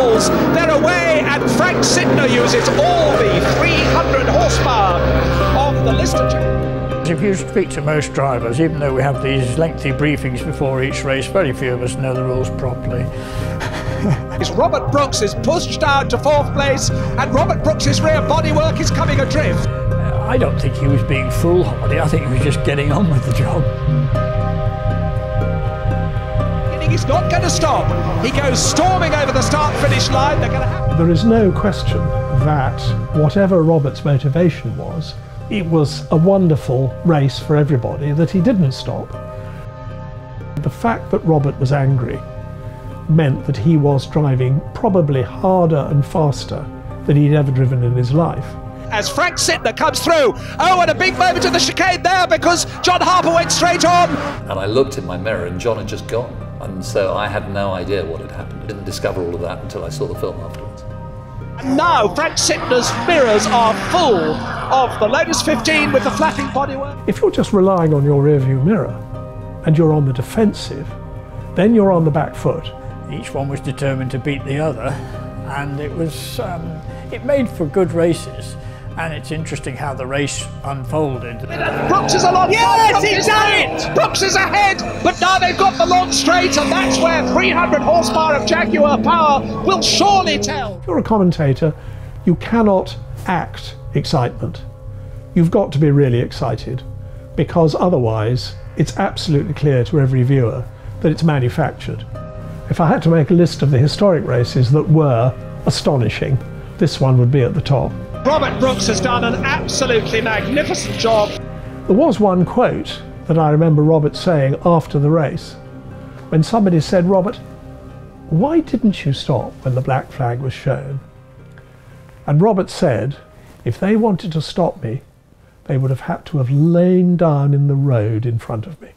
pulls, they're away, and Frank Sidner uses all the 300 horsepower of the Lister Jaguar. If you speak to most drivers, even though we have these lengthy briefings before each race, very few of us know the rules properly. Robert Brooks is pushed down to 4th place, and Robert Brooks's rear bodywork is coming adrift. I don't think he was being foolhardy, I think he was just getting on with the job. He's not going to stop. He goes storming over the start-finish line. They're going to have... There is no question that whatever Robert's motivation was, it was a wonderful race for everybody that he didn't stop. The fact that Robert was angry meant that he was driving probably harder and faster than he'd ever driven in his life. As Frank Sidner comes through, oh, and a big moment of the chicane there because John Harper went straight on. And I looked in my mirror and John had just gone. And so I had no idea what had happened. I didn't discover all of that until I saw the film afterwards. And now Frank Sidner's mirrors are full of the Lotus 15 with the flapping bodywork. If you're just relying on your rearview mirror and you're on the defensive, then you're on the back foot. Each one was determined to beat the other, and it was it made for good races. And it's interesting how the race unfolded. Brooks is along. Yes, he's done it! Brooks is ahead, but now they've got the long straight, and that's where 300 horsepower of Jaguar power will surely tell. If you're a commentator, you cannot act excitement. You've got to be really excited, because otherwise it's absolutely clear to every viewer that it's manufactured. If I had to make a list of the historic races that were astonishing, this one would be at the top. Robert Brooks has done an absolutely magnificent job. There was one quote that I remember Robert saying after the race, when somebody said, "Robert, why didn't you stop when the black flag was shown?" And Robert said, "If they wanted to stop me, they would have had to have lain down in the road in front of me."